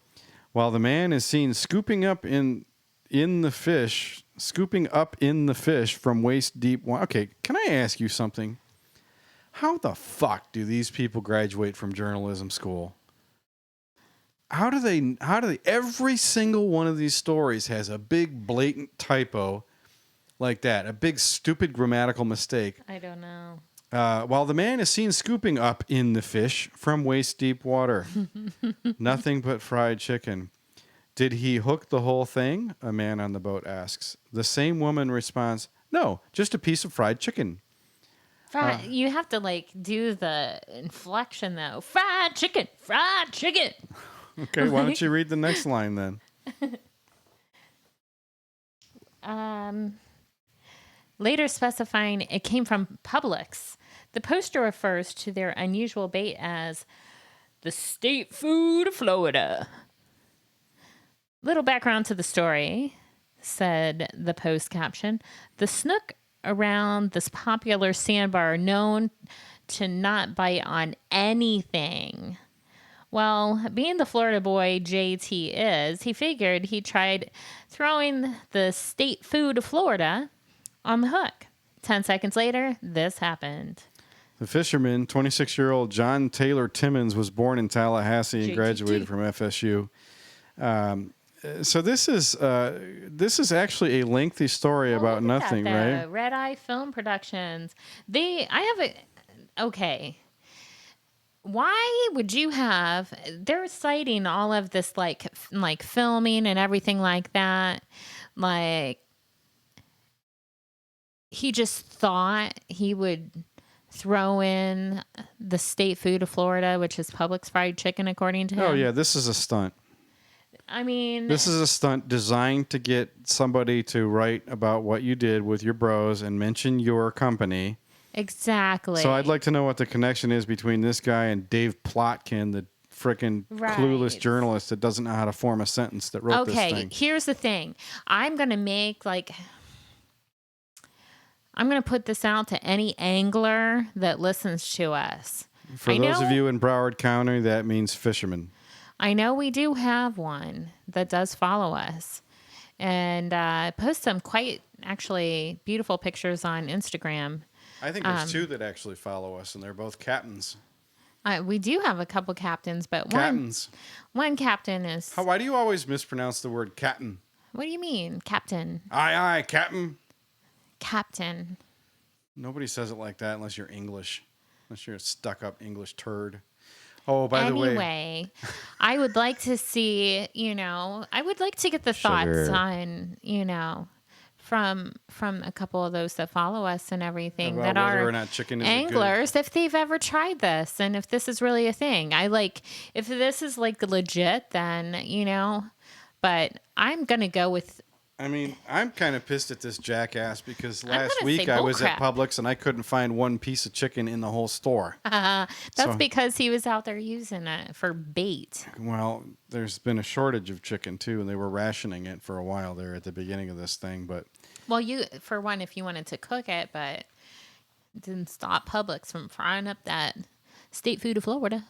while the man is seen scooping up in the fish from waist deep. Okay, can I ask you something? How the fuck do these people graduate from journalism school? How do they every single one of these stories has a big blatant typo like that, a big stupid grammatical mistake. I don't know. While the man is seen scooping up in the fish from waist deep water. Nothing but fried chicken. Did he hook the whole thing? A man on the boat asks. The same woman responds, no, just a piece of fried chicken. You have to do the inflection though. Fried chicken, fried chicken. Okay, why don't you read the next line then? Later specifying it came from Publix. The poster refers to their unusual bait as the state food of Florida. Little background to the story, said the post caption. The snook around this popular sandbar known to not bite on anything. Well, being the Florida boy JT is, he figured he tried throwing the state food of Florida on the hook. 10 seconds later, this happened. The fisherman, 26-year-old John Taylor Timmons, was born in Tallahassee and graduated from FSU. So this is actually a lengthy story about nothing, right? Red Eye Film Productions. Okay. Why would you have? They're citing all of this like filming and everything like that. Like he just thought he would throw in the state food of Florida, which is Publix fried chicken, according to him. Oh yeah, this is a stunt. I mean, this is a stunt designed to get somebody to write about what you did with your bros and mention your company. Exactly. So I'd like to know what the connection is between this guy and Dave Plotkin, the frickin' clueless journalist that doesn't know how to form a sentence that wrote this thing. Okay, here's the thing. I'm going to put this out to any angler that listens to us. For those of you in Broward County, that means fisherman. I know we do have one that does follow us and post some quite actually beautiful pictures on Instagram. I think there's two that actually follow us, and they're both captains. We do have a couple captains, but one captain is... Why do you always mispronounce the word captain? What do you mean, captain? Aye, aye, captain. Captain. Nobody says it like that unless you're English. Unless you're a stuck-up English turd. Oh, by the way... Anyway, I would like to see, I would like to get the thoughts on, from a couple of those that follow us and everything about that whether are or not chicken is anglers, if they've ever tried this and if this is really a thing. If this is legit, then, but I'm going to go with... I mean, I'm kind of pissed at this jackass because last week I was at Publix and I couldn't find one piece of chicken in the whole store. That's because he was out there using it for bait. Well, there's been a shortage of chicken too, and they were rationing it for a while there at the beginning of this thing. But for one, if you wanted to cook it, but it didn't stop Publix from frying up that state food of Florida.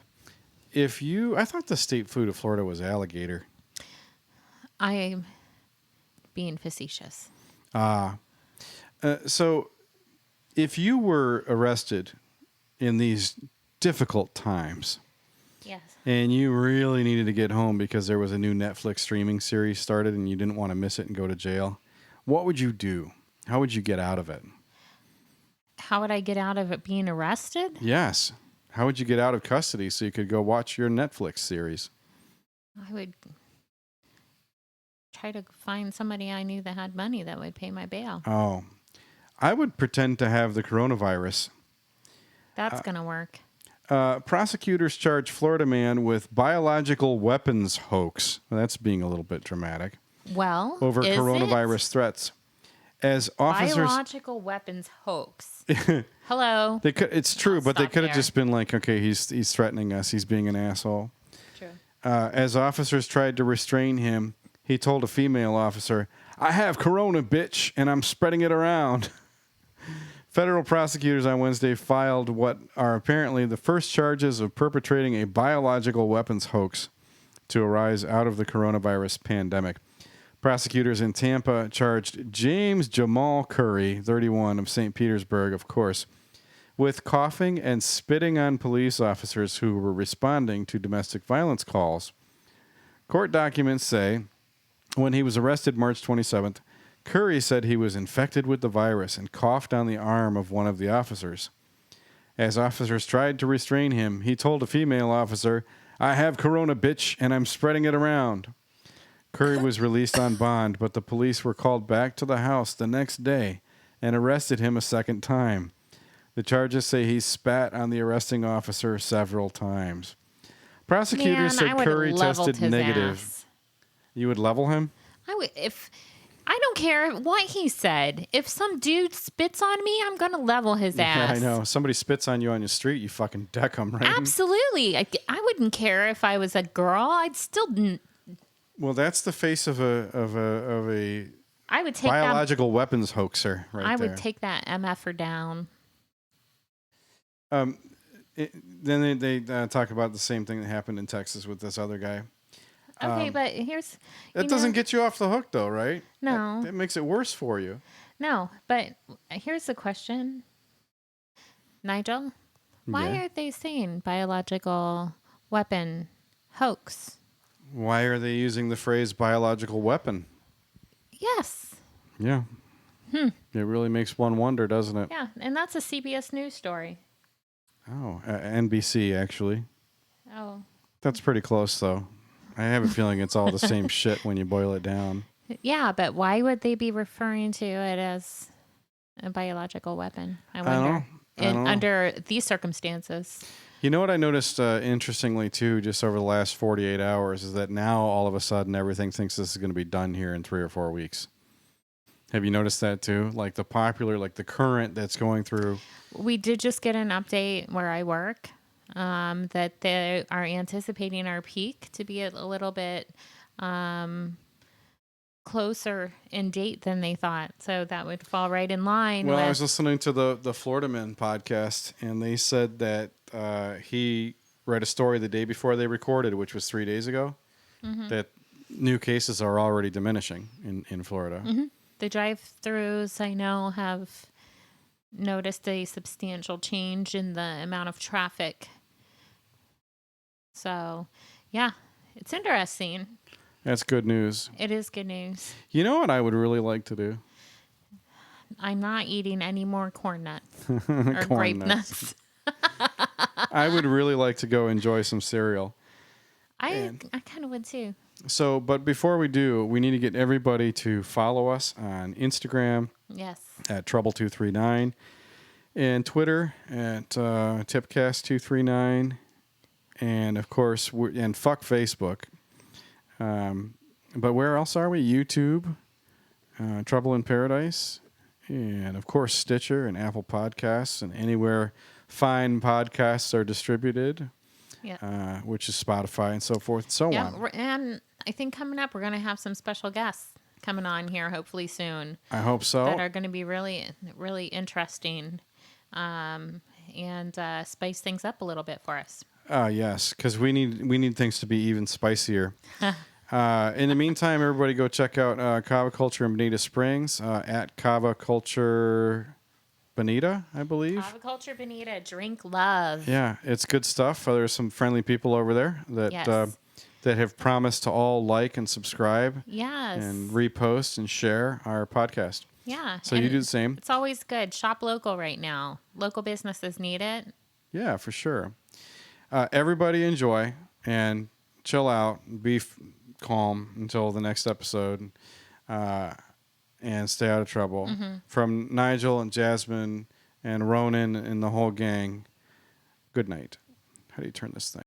I thought the state food of Florida was alligator. I'm being facetious. So if you were arrested in these difficult times, yes, and you really needed to get home because there was a new Netflix streaming series started and you didn't want to miss it and go to jail, what would you do? How would you get out of it? How would I get out of it being arrested? Yes. How would you get out of custody so you could go watch your Netflix series? I would try to find somebody I knew that had money that would pay my bail. Oh, I would pretend to have the coronavirus. That's going to work. Prosecutors charge Florida man with biological weapons hoax. Well, that's being a little bit dramatic. Well, Over is coronavirus threats. As officers, biological weapons hoax. Hello. It's true, I'll but they stop could have there. just been like, okay, he's threatening us. He's being an asshole. True. As officers tried to restrain him, he told a female officer, "I have corona, bitch, and I'm spreading it around." Federal prosecutors on Wednesday filed what are apparently the first charges of perpetrating a biological weapons hoax to arise out of the coronavirus pandemic. Prosecutors in Tampa charged James Jamal Curry, 31, of St. Petersburg, of course, with coughing and spitting on police officers who were responding to domestic violence calls. Court documents say when he was arrested March 27th, Curry said he was infected with the virus and coughed on the arm of one of the officers. As officers tried to restrain him, he told a female officer, "I have corona, bitch, and I'm spreading it around." Curry was released on bond, but the police were called back to the house the next day and arrested him a second time. The charges say he spat on the arresting officer several times. Prosecutors Man, I said would Curry have leveled tested his negative. ass. You would level him? I don't care what he said. If some dude spits on me, I'm going to level his ass. Yeah, I know. Somebody spits on you on the street, you fucking deck them, right? Absolutely. I wouldn't care if I was a girl. I'd still. Well, that's the face of a I would take biological weapons hoaxer, right I there. would take that MFer down. Then they talk about the same thing that happened in Texas with this other guy. Okay, but here's That doesn't get you off the hook, though, right? No. That makes it worse for you. No, but here's the question, Nigel. Why Yeah. are they saying biological weapon hoax? Why are they using the phrase biological weapon? Yes. Yeah. It really makes one wonder, doesn't it? Yeah, and that's a CBS News story. Oh, NBC, actually. Oh. That's pretty close, though. I have a feeling it's all the same shit when you boil it down. Yeah, but why would they be referring to it as a biological weapon? I wonder. I don't know. Under these circumstances. You know what I noticed interestingly, too, just over the last 48 hours, is that now all of a sudden everything thinks this is going to be done here in 3 or 4 weeks. Have you noticed that, too? Like the current that's going through. We did just get an update where I work that they are anticipating our peak to be a little bit closer in date than they thought. So that would fall right in line. Well, with... I was listening to the Florida Man podcast, and they said that he read a story the day before they recorded, which was 3 days ago, that new cases are already diminishing in Florida. Mm-hmm. The drive-thrus, I know, have noticed a substantial change in the amount of traffic. So, yeah, it's interesting. That's good news. It is good news. You know what I would really like to do? I'm not eating any more corn nuts or grape nuts. I would really like to go enjoy some cereal. I kind of would too. So, but before we do, we need to get everybody to follow us on Instagram Yes. at Trouble239 and Twitter at Tipcast239, and of course, and fuck Facebook. But where else are we? YouTube, Trouble in Paradise, and of course Stitcher and Apple Podcasts, and anywhere fine podcasts are distributed, which is Spotify and so forth and so on. And I think coming up, we're going to have some special guests coming on here hopefully soon. I hope so. That are going to be really, really interesting and spice things up a little bit for us. Yes, because we need things to be even spicier. In the meantime, everybody go check out Cava Culture in Bonita Springs at Cava Culture Bonita, I believe. Cava Culture Bonita, drink love. Yeah, it's good stuff. There's some friendly people over there that Yes. that have promised to all like and subscribe Yes. and repost and share our podcast. Yeah. So and you do the same. It's always good. Shop local right now. Local businesses need it. Yeah, for sure. Everybody enjoy and chill out. calm until the next episode, and stay out of trouble. From Nigel and Jasmine and Ronan and the whole gang, good night. How do you turn this thing?